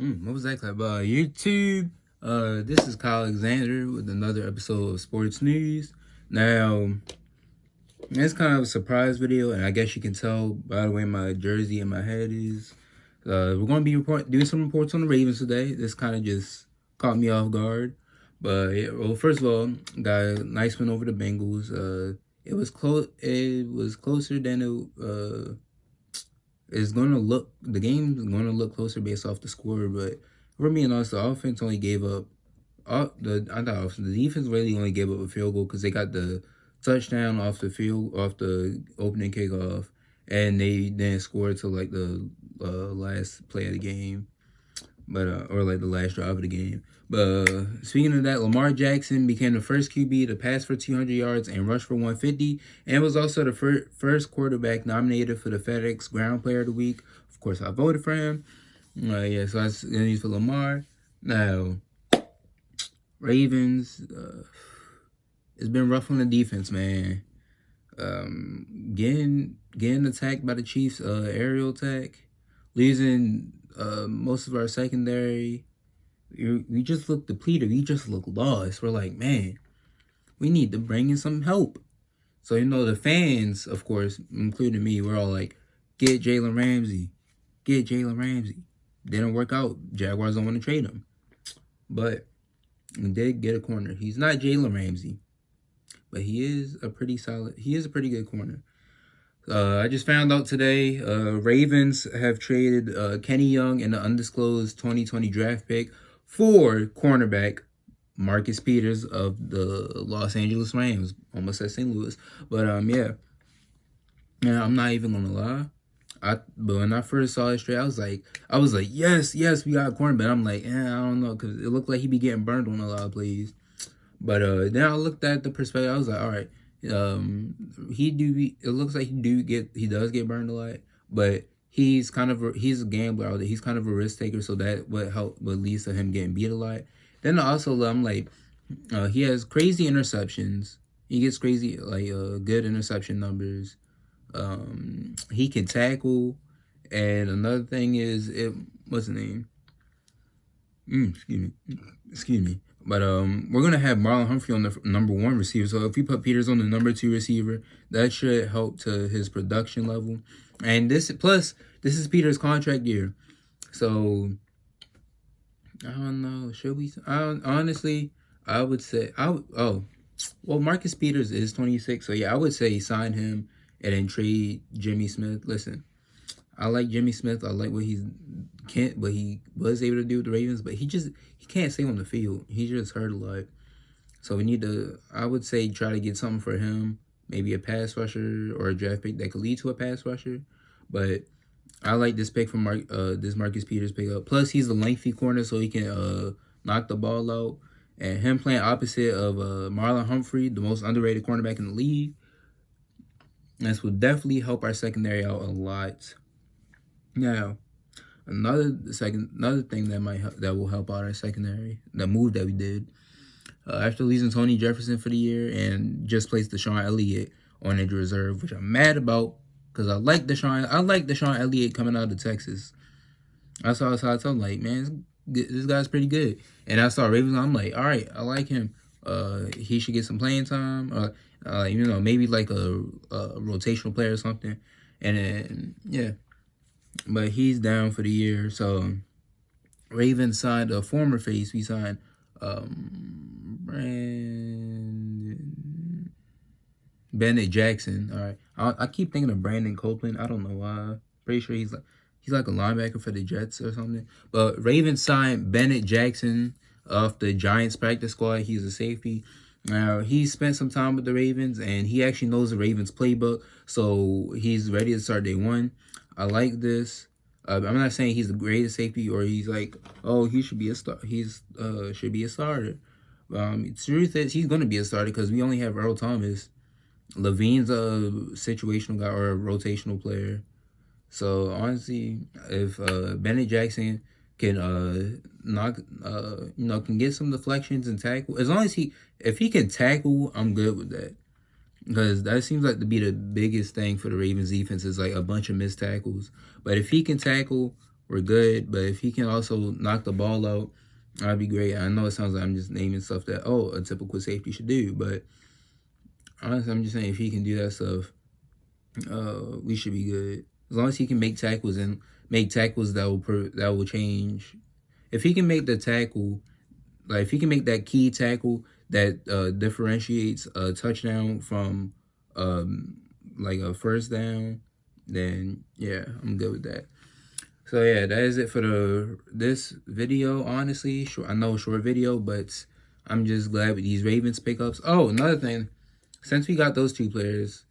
What was that clip? YouTube. This is Kyle Alexander with another episode of Sports News. Now, it's kind of a surprise video, and I guess you can tell by the way my jersey and my head is. We're going to be doing some reports on the Ravens today. This kind of just caught me off guard. But, yeah, well, first of all, got a nice win over the Bengals. It was close. It was closer than it it's going to look, the game's going to look closer based off the score, but for me and us, the offense only gave up, the defense really only gave up a field goal because they got the touchdown off the opening kickoff, and they didn't score till like the last play of the game, but or like the last drive of the game. But speaking of that, Lamar Jackson became the first QB to pass for 200 yards and rush for 150, and was also the first quarterback nominated for the FedEx Ground Player of the Week. Of course, I voted for him. Yeah, so that's news for Lamar. Now, Ravens, it's been rough on the defense, man. Getting attacked by the Chiefs, aerial attack, losing most of our secondary. We just look depleted. We just look lost. We're like, man, we need to bring in some help. So, the fans, of course, including me, we're all like, get Jalen Ramsey. Get Jalen Ramsey. Didn't work out. Jaguars don't want to trade him. But we did get a corner. He's not Jalen Ramsey, but he is a pretty good corner. I just found out today, Ravens have traded Kenny Young and the undisclosed 2020 draft pick for cornerback Marcus Peters of the Los Angeles Rams. Almost said St. Louis. But, yeah. Yeah, I'm not even going to lie. But when I first saw this trade, I was like, yes, we got a corner. But I'm like, I don't know, because it looked like he'd be getting burned on a lot of plays. But then I looked at the perspective. I was like, all right, it looks like he does get burned a lot, but he's a gambler out there. He's kind of a risk taker, so that would lead to him getting beat a lot. Then also, I'm like, he has crazy interceptions. He gets crazy, good interception numbers. He can tackle, and another thing is, what's the name? Excuse me. But we're gonna have Marlon Humphrey on the number 1 receiver. So if we put Peters on the number 2 receiver, that should help to his production level. And this is Peters' contract year, so I don't know. Should we? Honestly, I would say Marcus Peters is 26, so yeah, I would say sign him and then trade Jimmy Smith. Listen, I like Jimmy Smith. I like what he was able to do with the Ravens, but he can't stay on the field. He just hurt a lot. So we need to, I would say, try to get something for him. Maybe a pass rusher or a draft pick that could lead to a pass rusher. But I like this pick from this Marcus Peters pickup. Plus, he's a lengthy corner, so he can knock the ball out. And him playing opposite of Marlon Humphrey, the most underrated cornerback in the league, this will definitely help our secondary out a lot. Now, another thing that will help out our secondary, the move that we did after losing Tony Jefferson for the year and just placed Deshaun Elliott on injured reserve, which I'm mad about because I like Deshaun Elliott coming out of Texas. I saw I'm like, man, this guy's pretty good. And I saw Ravens, I'm like, all right, I like him. He should get some playing time. Maybe like a rotational player or something. And then, yeah. But he's down for the year. So Ravens signed a former face. We signed Bennett Jackson. All right. I keep thinking of Brandon Copeland. I don't know why. Pretty sure he's like a linebacker for the Jets or something. But Ravens signed Bennett Jackson off the Giants practice squad. He's a safety. Now, he spent some time with the Ravens, and he actually knows the Ravens playbook, so he's ready to start day 1. I like this. I'm not saying he's the greatest safety or he's like, oh, he should be a star. Should be a starter. The truth is, he's going to be a starter because we only have Earl Thomas. Levine's a situational guy or a rotational player. So, honestly, if Bennett Jackson can can get some deflections and tackle. As long as if he can tackle, I'm good with that. Because that seems like to be the biggest thing for the Ravens defense is like a bunch of missed tackles. But if he can tackle, we're good. But if he can also knock the ball out, that'd be great. I know it sounds like I'm just naming stuff that, a typical safety should do. But honestly, I'm just saying if he can do that stuff, we should be good. As long as he can make tackles and make tackles that will change. If he can make the tackle, like if he can make that key tackle that differentiates a touchdown from like a first down, then yeah, I'm good with that. So yeah, that is it for this video. Honestly, I know short video, but I'm just glad with these Ravens pickups. Oh, another thing, since we got those two players,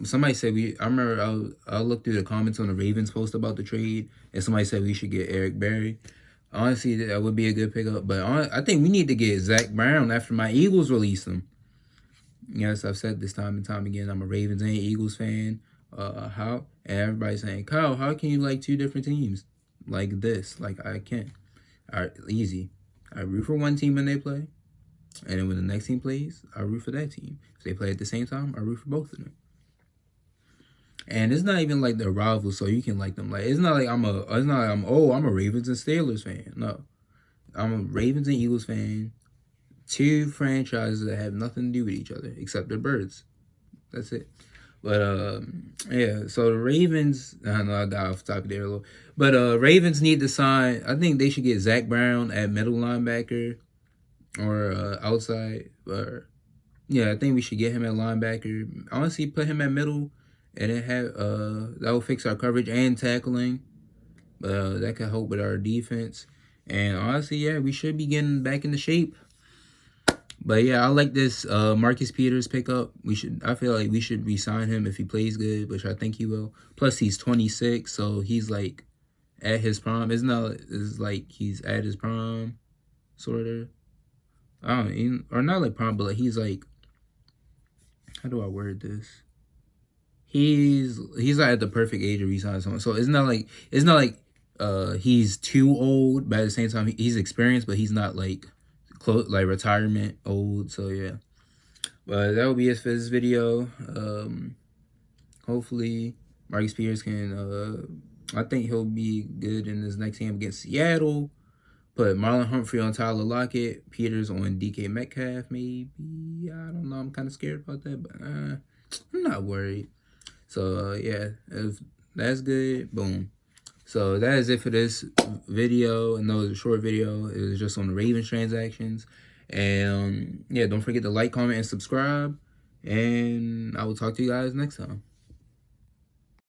somebody said I remember I'll look through the comments on the Ravens post about the trade, and somebody said we should get Eric Berry. Honestly, that would be a good pickup, but I think we need to get Zach Brown after my Eagles release him. Yes, I've said this time and time again, I'm a Ravens and Eagles fan. And everybody's saying, Kyle, how can you like two different teams like this? Like, I can't. All right, easy. I root for one team when they play, and then when the next team plays, I root for that team. If they play at the same time, I root for both of them. And it's not even like they're rivals, so you can like them. Like it's not like I'm a Ravens and Steelers fan. No, I'm a Ravens and Eagles fan. Two franchises that have nothing to do with each other except they're birds. That's it. But yeah. So the Ravens. I know I got off topic there a little, but Ravens need to sign. I think they should get Zach Brown at middle linebacker or outside. Or yeah, I think we should get him at linebacker. Honestly, put him at middle. And it that will fix our coverage and tackling. That could help with our defense. And honestly, yeah, we should be getting back into shape. But yeah, I like this Marcus Peters pickup. I feel like we should re-sign him if he plays good, which I think he will. Plus, he's 26, so he's like at his prime. It's like he's at his prime, sort of. I don't know, or not like prime, but like he's like. How do I word this? He's like at the perfect age of resigning someone. So it's not like he's too old, but at the same time he's experienced, but he's not like close like retirement old. So yeah. But that will be it for this video. Hopefully Marcus Peters can I think he'll be good in this next game against Seattle. Put Marlon Humphrey on Tyler Lockett, Peters on DK Metcalf, maybe. I don't know. I'm kind of scared about that, but I'm not worried. So, yeah, if that's good, boom. So, that is it for this video. I know it's a short video. It was just on the Ravens transactions. And, yeah, don't forget to like, comment, and subscribe. And I will talk to you guys next time.